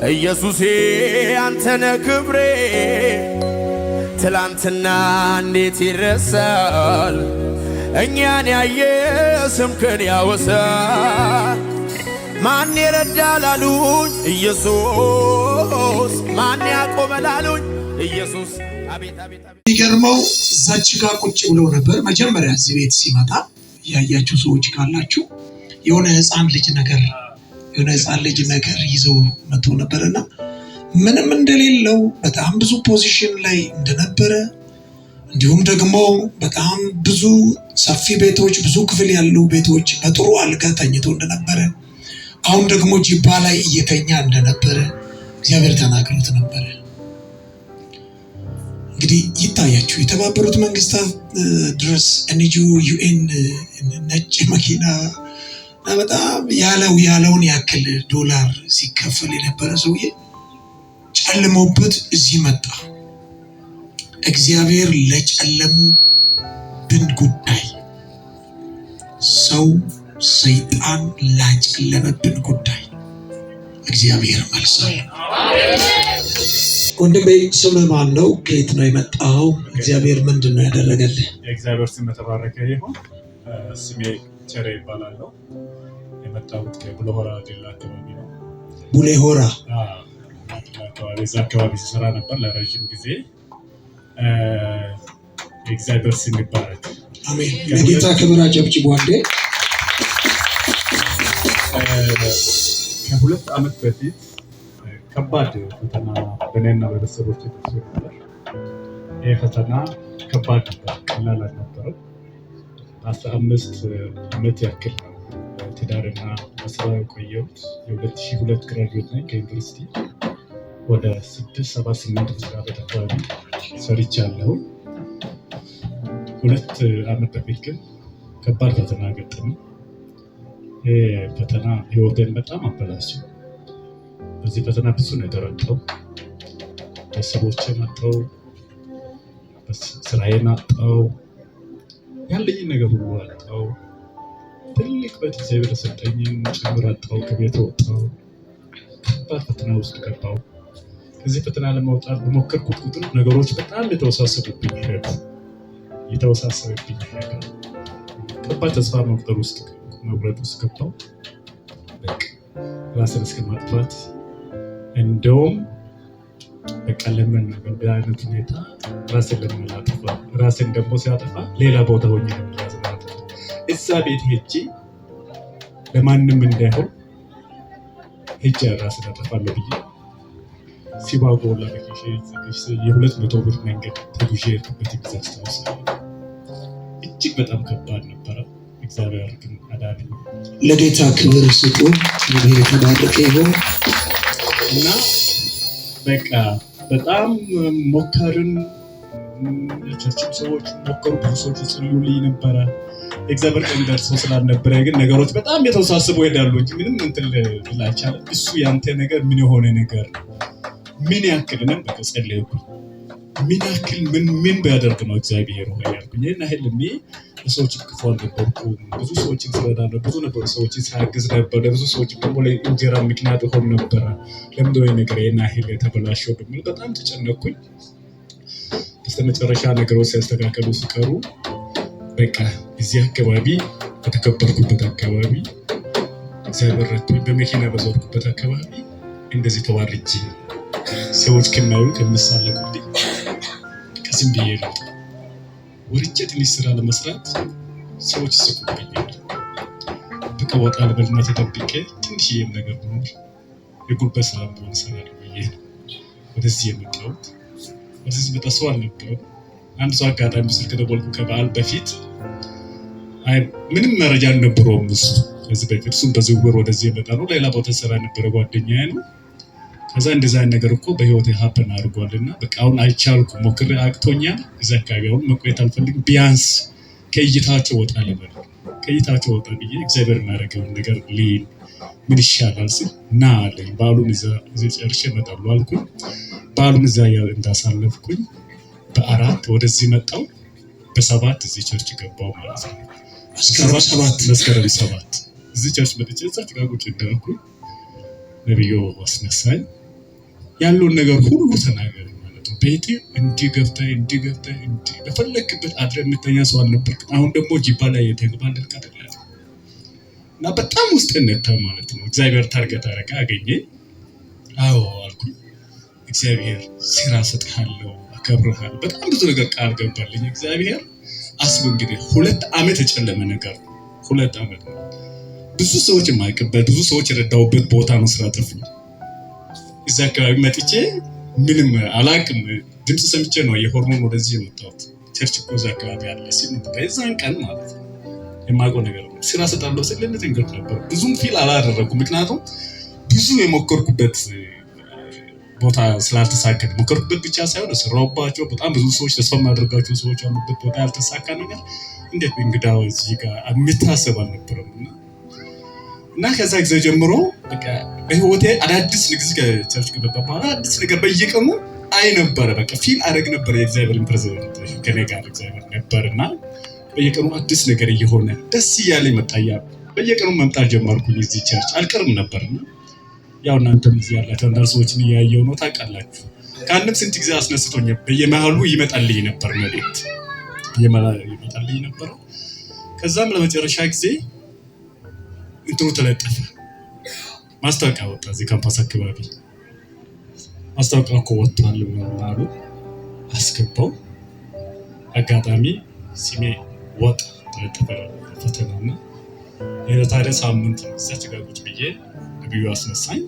ኢየሱሴ አንተነ ክብሬ ትላንትና እንዴት ይረሳል እኛን ያየ ስምክን ያወሳል ማን ይረዳል አሉኝ ኢየሱስ ማን ያቆማል አሉኝ ኢየሱስ አቤት አቤት አቤት ይገርመው እዛች ጋር ቁጭ ብሎ ነበር መጀመሪያ እዚህ ቤት ሲመጣ ያያችሁ ሰዎች ካላችሁ የሆነ ህፃን ልጅ ነገር ይዞ መጥቶ ነበርና ምንም እንደሌለው በጣም ብዙ ፖዚሽን ላይ እንደነበረ እንዲሁም ደግሞ በጣም ብዙ ሰፊ ቤቶች ብዙ ክፍል ያሉ ቤቶች በጥሩ አልጋ ተኝቶ እንደነበረ አሁን ደግሞ ጂባ ላይ እየተኛ እንደነበረ እግዚአብሔር ተናግሮት ነበር። እንግዲህ ይታያችሁ የተባበሩት መንግስታት ድረስ ኤንጂኦ ዩኤን ነጭ መኪና በጣም ያለውን ያክል ዶላር ሲከፈል የነበረ ሰውዬ ጨልሞበት እዚህ መጣ። እግዚአብሔር ለጨለሙብን ጉዳይ ሰይጣን ላጨለመብን ጉዳይ እግዚአብሔር መልስ አለ። ወንድሜ ስምህ ማን ነው? ከየት ነው የመጣው? እግዚአብሔር ምንድን ነው ያደረገልህ? የእግዚአብሔር ስም የተባረከ ይሁን። ስሜ ቸሬ ይባላል። የመጣሁት ከቡሌ ሆራ ዲላ አካባቢ ነው። ቡሌ ሆራ እዛ አካባቢ ሲሰራ ነበር ለረጅም ጊዜ። የእግዚአብሔር ስም ይባረክ። አሜን። ለጌታ ክብር አጨብጭቡ አንዴ። ከሁለት ዓመት በፊት ከባድ ፈተና በእኔና በቤተሰቦቼ ደርሶ ነበር። ይህ ፈተና ከባድ ነበር፣ ቀላል አልነበረም። 15 ዓመት ያክል ነው ትዳርና በስራ የቆየሁት። የ2002 ግራጁዌት ነኝ ከዩኒቨርሲቲ። ወደ 6-7-8 መስሪያ ቤት አካባቢ ሰርቻለሁ። 2 ዓመት በፊት ግን ከባድ ፈተና ገጠመኝ። ይህ ፈተና ህይወቴን በጣም አበላሸው። በዚህ ፈተና ብዙ ነው የተረዳው። ቤተሰቦቼን አጣሁ፣ ስራዬን አጣሁ፣ ያለኝን ነገር ሁሉ አጣሁ። ትልቅ ቤት እግዚአብሔር ሰጠኝን ጭምር አጣሁ። ከቤት ወጣሁ። ከባድ ፈተና ውስጥ ገባሁ። ከዚህ ፈተና ለመውጣት በሞከርኩት ቁጥር ነገሮች በጣም የተወሳሰቡብኝ ሄዱ። ከባድ ተስፋ መቁረጥ ውስጥ ገባሁ። ራስን እስከ ማጥፋት እንደውም በቃ ለምን በአይነት ሁኔታ ራስን ለምን አጠፋ? ራስን ደግሞ ሲያጠፋ ሌላ ቦታ ሆኜ እዛ ቤት ሄጄ ለማንም እንዳይሆን ሄጄ ራስን አጠፋለሁ ብዬ ሲባጎ ለከሽ የ200 ብር መንገድ ተጉዤ የሄድኩበት ጊዜ አስታውሳለሁ። እጅግ በጣም ከባድ ነበረ። እግዚአብሔር ግን አዳነኝ። ለጌታ ክብር ስጡ። እግዚአብሔር የተባረከ ይሁን። እና በቃ በጣም ሞከርን። ቸርችም ሰዎች ሞከሩ፣ ብዙ ሰዎች ጸልዩልኝ ነበረ። እግዚአብሔር ቀን ደርሶ ስላልነበረ ግን ነገሮች በጣም የተወሳሰቡ ሄዳሉ እንጂ ምንም እንትን ልል አልቻለም። እሱ ያንተ ነገር ምን የሆነ ነገር ምን ያክል ነን በቃ ጸለይኩኝ። ምን ያክል ምን ቢያደርግ ነው እግዚአብሔር ሆይ ያልኩኝ። እና ህልሜ ለሰዎች ክፉ አልነበርኩም። ብዙ ሰዎችን ስረዳ ነበር፣ ብዙ ነበሩ ሰዎችን ሳግዝ ነበር። ለብዙ ሰዎች ደግሞ ለእንጀራ ምክንያት ሆኖ ነበረ። ለምንድን ነው ነገር የና ህል የተበላሸው በሚል በጣም ተጨነቅኩኝ። በስተመጨረሻ ነገሮች ሲያስተካከሉ ሲቀሩ በቃ እዚህ አካባቢ በተከበርኩበት አካባቢ እግዚአብሔር ረድቶኝ በመኪና በዞርኩበት አካባቢ እንደዚህ ተዋርጄ ሰዎች ከማዩ ከመሳለቁልኝ ከስም ብዬ ነው ወርጄ ትንሽ ስራ ለመስራት ሰዎች ይስቁብኛል። በቃ ወጣ ልበልና ተጠብቄ ትንሽዬም ነገር ቢኖር የጉልበት ስራ ቢሆን እሰራለሁ ብዬ ወደዚህ የመጣሁት። ወደዚህ መጣ ሰው አልነበረም። አንድ ሰው አጋጣሚ ስልክ ደወልኩ ከበዓል በፊት። ምንም መረጃ አልነበረውም እሱ ከዚህ በፊት። እሱም በዝውውር ወደዚህ የመጣ ነው። ሌላ ቦታ ስራ ነበረ ጓደኛዬ ነው። ከዛ እንደዛ ነገር እኮ በህይወቴ ሀፕን አድርጓልና በቃ አሁን አይቻልኩም፣ ሞክሬ አቅቶኛል። እዛ አካባቢ አሁን መቆየት አልፈልግም። ቢያንስ ከእይታቸው ወጣ ልበል፣ ከእይታቸው ወጣ ብዬ እግዚአብሔር የሚያደርገውን ነገር ሊል ምን ይሻላል ስል ና አለኝ። በዓሉን እዚህ ጨርሼ እመጣለሁ አልኩኝ። በዓሉን እዛ እንዳሳለፍኩኝ በ4 ወደዚህ መጣሁ። በ7 እዚህ ቸርች ገባሁ ማለት ነው። መስከረም 7 እዚህ ቸርች መጥቼ እዛ ጋር ቁጭ እንዳልኩኝ ነብዩ አስነሳኝ። ያለውን ነገር ሁሉ ተናገር ማለት ነው። ቤቴ እንዲገብተህ በፈለክበት አድረ የምተኛ ሰው አልነበርክም። አሁን ደግሞ ጂባ ላይ የተግባለልክ አይደለም እና በጣም ውስጥ ነታ ማለት ነው። እግዚአብሔር ታርጌት አረጋ አገኘ። አዎ አልኩኝ። እግዚአብሔር ስራ ሰጥሃለሁ፣ አከብርሃለሁ፣ በጣም ብዙ ነገር ቃል ገባልኝ እግዚአብሔር። አስቡ እንግዲህ 2 ዓመት የጨለመ ነገር 2 ዓመት ብዙ ሰዎች የማይቀበል ብዙ ሰዎች የረዳውበት ቦታ ነው። ስራ ጠፉ። እዛ አካባቢ መጥቼ ምንም አላቅም። ድምፅ ሰምቼ ነው የሆርሞን ወደዚህ የመጣሁት። ቸርች እኮ እዛ አካባቢ አለ ሲል በዛን ቀን ማለት ነው የማውቀው ነገር ነው። ስራ ሰጣለሁ ስለዚህ እንግዲህ ነበር ብዙም ፊል አላደረኩም። ምክንያቱም ብዙ የሞከርኩበት ቦታ ስላልተሳካ ሞከርኩበት ብቻ ሳይሆን ሰራውባቸው በጣም ብዙ ሰዎች ተስፋ ማድረጋቸው ሰዎች አሉበት ቦታ ያልተሳካ ነገር እንዴት እንግዳው እዚህ ጋር የሚታሰብ አልነበረም እና ከዛ ጊዜ ጀምሮ በቃ በህይወቴ አዳዲስ ንግስ ከቸርች ገባ በኋላ አዲስ ነገር በየቀኑ አይ ነበር። በቃ ፊል አደረግ ነበር የእግዚአብሔርን ፕሬዘንት ከኔ ጋር እግዚአብሔር ነበርና በየቀኑ አዲስ ነገር እየሆነ ደስ እያለኝ መጣያ። በየቀኑ መምጣት ጀመርኩኝ እዚህ ቸርች አልቀርም ነበርና ያው እናንተም እዚህ ያላችሁ አንዳንድ ሰዎችን እያየው ነው ታውቃላችሁ። ከአንድም ስንት ጊዜ አስነስቶኝ በየመሃሉ ይመጣልኝ ነበር መልእክት ይመጣልኝ ነበር። ከዛም ለመጨረሻ ጊዜ እንትኑ ተለጠፈ፣ ማስታወቂያ ወጣ። እዚህ ካምፓስ አካባቢ ማስታወቂያ እኮ ወጥቷል አሉ። አስገባው። አጋጣሚ ሲሜ ወጥ ተለጠፈ ፈተናና የታዲያ ሳምንት እዛች ጋር ቁጭ ብዬ ነብዩ አስነሳኝ።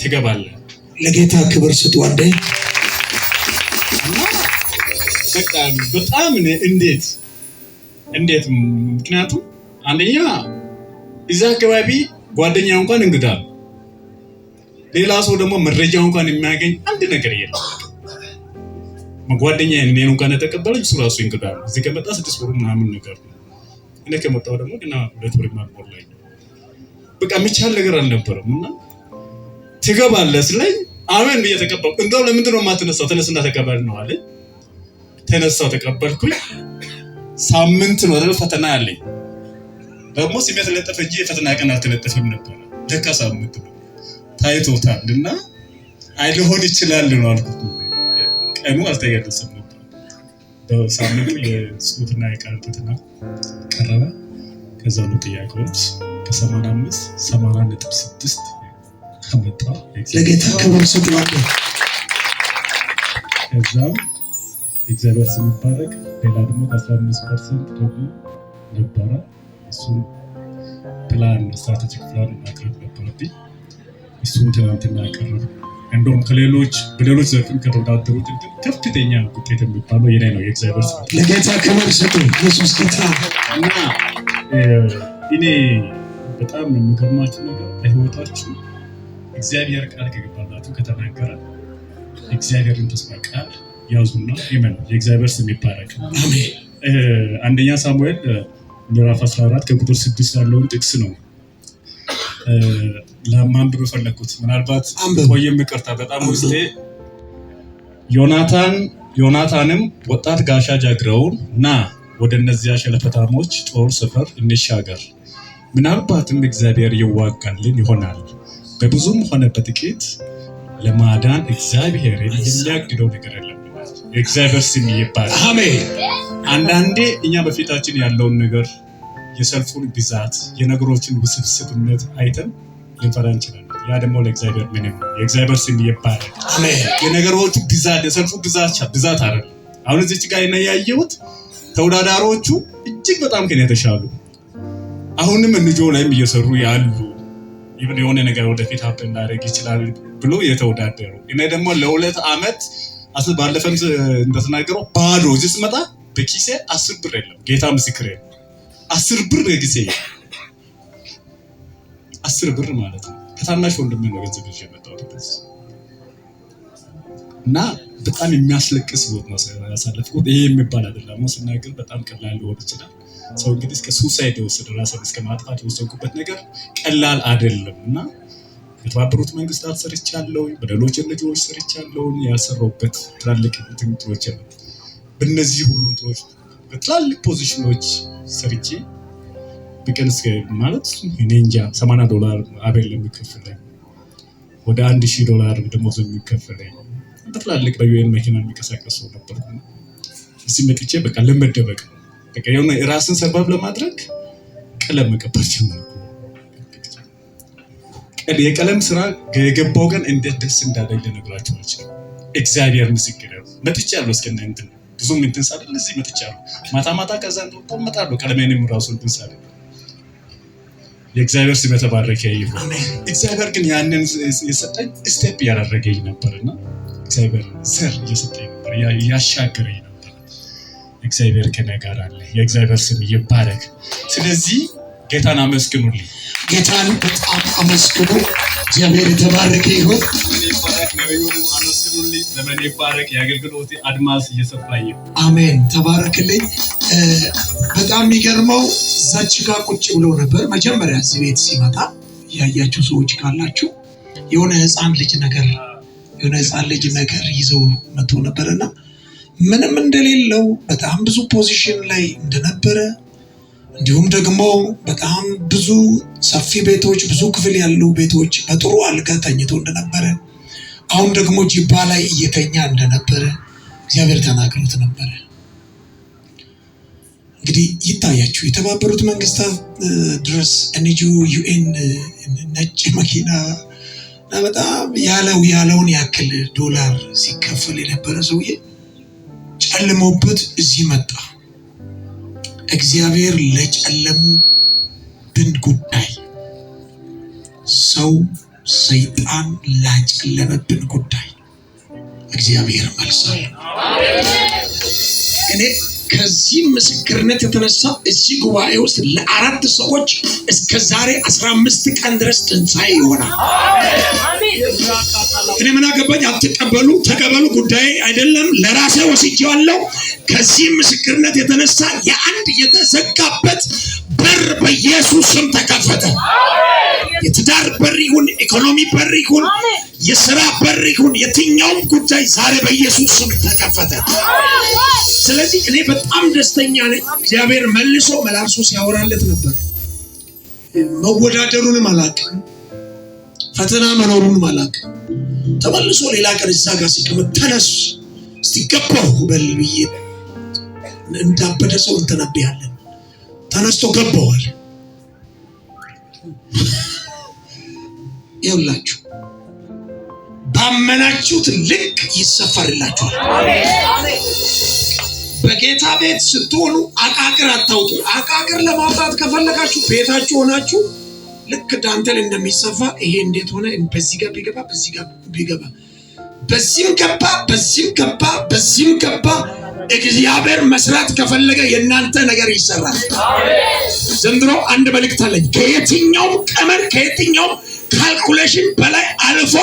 ትገባለህ ለጌታ ክብር ስጡ አንዴ። በቃ በጣም እንዴት ምክንያቱም አንደኛ እዛ አካባቢ ጓደኛ እንኳን እንግዳ ነው። ሌላ ሰው ደግሞ መረጃ እንኳን የሚያገኝ አንድ ነገር የለም። ጓደኛ እኔን እንኳን ተቀበለኝ እሱ ራሱ እንግዳ ነው። እዚህ ከመጣ 6 ወር ምናምን ነገር ነው። እኔ ከመጣሁ ደግሞ ገና 2 ወር ማልሞላ ላይ በቃ የሚቻል ነገር አልነበረም እና ትገባለህ ስለኝ አሜን ብዬ ተቀበልኩ። እንደው ለምንድን ነው የማትነሳው? ተነስና ተቀበል ነው አለ። ተነሳው ተቀበልኩኝ። ሳምንት ነው አይደል ፈተና ያለኝ። ደግሞ ሲመት ለጠፈ እንጂ የፈተና ቀን አልተለጠፈም ነበር። ለካ ሳምንት ነው ታይቶታልና አይልሆን ይችላል ነው አልኩት። ቀኑ አልተገለጸም ነበር። በሳምንቱ የጽሁፍና የቃል ፈተና ቀረበ። ከዛ ነው ጥያቄዎች ከ85 80.6 አመጣ። ለጌታ ክብር ስጡ። ከዛም እግዚአብሔር ስም ይባረክ። ሌላ ደግሞ 15% ደግሞ ነበረ። እሱን ፕላን ስትራቴጂክ ፕላን ማቅረብ ነበረብኝ። እሱን ትናንትና አቀረብኩ። እንደውም በሌሎች ዘርፍም ከተወዳደሩት ከፍተኛ ውጤት የሚባለው የኔ ነው። የእግዚአብሔር ስም ለጌታ ክብር ስጡ። ኢየሱስ ጌታ እና እኔ በጣም የሚገርማችሁ ነገር በህይወታችሁ እግዚአብሔር ቃል ከገባላችሁ ከተናገረ እግዚአብሔርን ተስፋ ቃል ያዙና ይመኑ። የእግዚአብሔር ስም ይባረክ። አሜን። አንደኛ ሳሙኤል ምዕራፍ 14 ከቁጥር 6 ያለውን ጥቅስ ነው ለማንበብ ፈለኩት። ምናልባት ቆየም ይቅርታ በጣም ውስጤ ዮናታንም ወጣት ጋሻ ጃግሬውን እና ወደ እነዚያ ሸለፈታሞች ጦር ሰፈር እንሻገር፣ ምናልባትም እግዚአብሔር ይዋጋልን ይሆናል፣ በብዙም ሆነ በጥቂት ለማዳን እግዚአብሔር የሚያግደው ነገር የለም። የእግዚአብሔር ስም ይባረክ። አሜን። አንዳንዴ እኛ በፊታችን ያለውን ነገር የሰልፉን ብዛት የነገሮችን ውስብስብነት አይተን ልንፈራ እንችላለን። ያ ደግሞ ለእግዚአብሔር ምንም ነው። የእግዚአብሔር ስም ይባረክ። አሜን። የነገሮቹ ብዛት የሰልፉ ብዛት አይደለም። አሁን እዚች ጋር ያየሁት ተወዳዳሪዎቹ እጅግ በጣም ከኔ የተሻሉ አሁንም እንጆ ላይም እየሰሩ ያሉ የሆነ ነገር ወደፊት ሀብት እንዳደረግ ይችላል ብሎ የተወዳደሩ እኔ ደግሞ ለ2 ዓመት ባለፈም እንደተናገረው ባዶ እዚህ ስመጣ በኪሴ 10 ብር የለም። ጌታ ምስክሬ 10 ብር ጊዜ 10 ብር ማለት ነው። ከታናሽ ወንድሜ ነው ገንዘብ ይዤ የመጣሁት እና በጣም የሚያስለቅስ ቦታ ነው ያሳለፍኩት። ይሄ የሚባል አይደለም ስናገር በጣም ቀላል ሊሆን ይችላል። ሰው እንግዲህ እስከ ሱሳይድ የወሰደ ራስን እስከ ማጥፋት የወሰንኩበት ነገር ቀላል አይደለም እና የተባበሩት መንግስታት ሰርቻለሁ፣ በሌሎች ልጆች ሰርቻለሁ። ያሰራሁበት ትላልቅ ትምህርቶች ነው። በእነዚህ ሁሉ እንትኖች በትላልቅ ፖዚሽኖች ሰርቼ በቀን እስከ ማለት እኔ እንጃ $80 አቤል የሚከፍለኝ ወደ $1000 ደሞዝ የሚከፈለኝ በትላልቅ በዩኤን መኪና የሚንቀሳቀስ ሰው ነበርኩ። እዚህ መጥቼ በቃ ለመደበቅ በቃ የሆነ ራስን ሰርባብ ለማድረግ ቀለም መቀባት ጀመርኩ። የቀለም ስራ የገባው ቀን እንዴት ደስ እንዳለኝ ልነግራችሁ አልችልም። እግዚአብሔር ምስክር ነው። መጥቻለሁ እስከ እንትን ብዙም እንትን ሳልል እዚህ መጥቻለሁ። ማታ ከዛ እንደወጣሁ እመጣለሁ። ቀለሜንም ራሱ እንትን ሳልል የእግዚአብሔር ስም የተባረከ ይሁን። እግዚአብሔር ግን ያንን የሰጠኝ ስቴፕ ያደረገኝ ነበርና እግዚአብሔር ዘር እየሰጠኝ ነበር፣ ያሻገረኝ ነበር። እግዚአብሔር ከእኔ ጋር አለ። የእግዚአብሔር ስም ይባረክ። ስለዚህ ጌታን አመስግኑልኝ። ጌታን በጣም አመስግኑ። እግዚአብሔር የተባረከ ይሁን። አመስግኑልኝ። ዘመን ይባረክ። የአገልግሎት አድማስ እየሰፋ ይሁን። አሜን። ተባረክልኝ። በጣም የሚገርመው እዛች ጋር ቁጭ ብሎ ነበር መጀመሪያ እዚህ ቤት ሲመጣ። ያያችሁ ሰዎች ካላችሁ የሆነ ህፃን ልጅ ነገር ይዘው መጥቶ ነበርና ምንም እንደሌለው በጣም ብዙ ፖዚሽን ላይ እንደነበረ እንዲሁም ደግሞ በጣም ብዙ ሰፊ ቤቶች፣ ብዙ ክፍል ያሉ ቤቶች በጥሩ አልጋ ተኝቶ እንደነበረ፣ አሁን ደግሞ ጅባ ላይ እየተኛ እንደነበረ እግዚአብሔር ተናግሮት ነበረ። እንግዲህ ይታያችሁ የተባበሩት መንግስታት ድረስ ኤንጂኦ ዩኤን ነጭ መኪና በጣም ያለውን ያክል $1 ሲከፈል የነበረ ሰውዬ ጨልሞበት እዚህ መጣ። እግዚአብሔር ለጨለሙብን ጉዳይ፣ ሰይጣን ላጨለመብን ጉዳይ እግዚአብሔር መልሳል። እኔ ከዚህ ምስክርነት የተነሳ እዚህ ጉባኤ ውስጥ ለ4 ሰዎች እስከ ዛሬ 15 ቀን ድረስ ትንሣኤ ይሆናል። እኔ ምን አገባኝ? አትቀበሉ ተቀበሉ ጉዳይ አይደለም። ለራሴ ወስጄዋለሁ። ከዚህ ምስክርነት የተነሳ የአንድ የተዘጋበት በር በኢየሱስ ስም ተከፈተ። የትዳር በር ይሁን፣ ኢኮኖሚ በር ይሁን፣ የሥራ በር ይሁን፣ የትኛውም ጉዳይ ዛሬ በኢየሱስ ስም ተከፈተ። ስለዚህ እኔ በጣም ደስተኛ ነኝ። እግዚአብሔር መላልሶ ሲያወራለት ነበር። መወዳደሩንም አላውቅም፣ ፈተና መኖሩንም አላውቅም። ተመልሶ ሌላ ቀን እዛ ጋር ሲቀመጥ ተነስ እስቲ ገባሁ በል ብዬ እንዳበደ ሰው እንተነብያለን። ተነስቶ ገባዋል። ይኸውላችሁ ባመናችሁት ልክ ይሰፈርላችኋል። በጌታ ቤት ስትሆኑ አቃቅር አታውጡ። አቃቅር ለማውጣት ከፈለጋችሁ ቤታችሁ ሆናችሁ ልክ ዳንተል እንደሚሰፋ ይሄ እንዴት ሆነ፣ በዚህ ጋር ቢገባ በዚህ ጋር ቢገባ በዚህም ገባ በዚህም ገባ። እግዚአብሔር መስራት ከፈለገ የእናንተ ነገር ይሰራል። ዘንድሮ አንድ መልእክት አለኝ። ከየትኛውም ቀመር ከየትኛውም ካልኩሌሽን በላይ አልፎ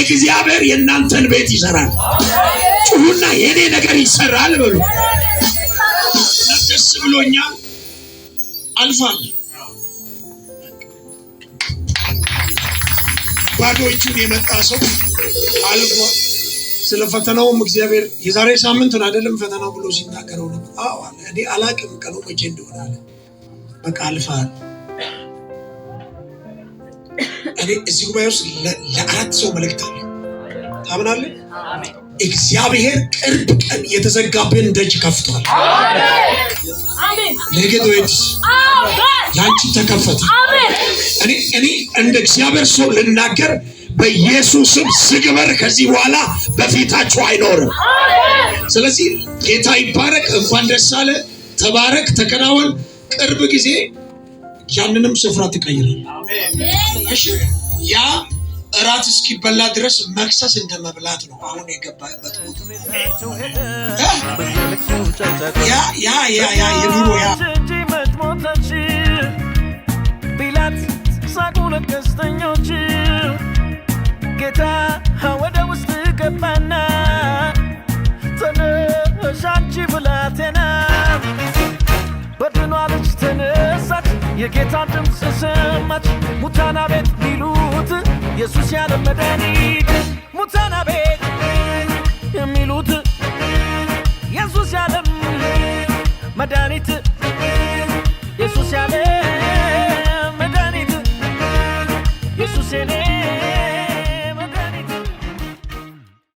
እግዚአብሔር የእናንተን ቤት ይሰራል። ጩሁና የኔ ነገር ይሰራል በሉ። ደስ ብሎኛል። አልፋል። ባዶ እጁን የመጣ ሰው አልፏል። ስለ ፈተናውም እግዚአብሔር የዛሬ ሳምንት ነው አይደለም ፈተናው ብሎ ሲናገረው ነበር። አዎ አለ። እኔ አላቅም ቀኑ መቼ እንደሆነ አለ። በቃ አልፋል። እኔ እዚህ ጉባኤ ውስጥ ለ4 ሰው መልእክት አለ። ታምናለህ? እግዚአብሔር ቅርብ ቀን የተዘጋብን ደጅ ከፍቷል። አሜን። ለጌቶች ያንቺ ተከፈተ። እኔ እንደ እግዚአብሔር ሰው ልናገር በኢየሱስም ዝግበር ከዚህ በኋላ በፊታችሁ አይኖርም። ስለዚህ ጌታ ይባረክ። እንኳን ደስ አለ። ተባረክ፣ ተከናወን። ቅርብ ጊዜ ያንንም ስፍራ ትቀይራል። እሺ፣ ያ እራት እስኪበላ ድረስ መክሰስ እንደመብላት ነው አሁን የገባበት ቦታ። ያ የኑሮ ያ ጌታ ወደ ውስጥ ገባና ተነሽ አንቺ ብላቴና፣ በድኗ ልጅ ተነሳች፣ የጌታ ድምፅ ሰማች። ሙታና ቤት ሚሉት ኢየሱስ ያለ መድኃኒት፣ ሙታና ቤት የሚሉት ኢየሱስ ያለ መድኃኒት፣ ኢየሱስ ያለ መድኃኒት፣ ኢየሱስ የኔ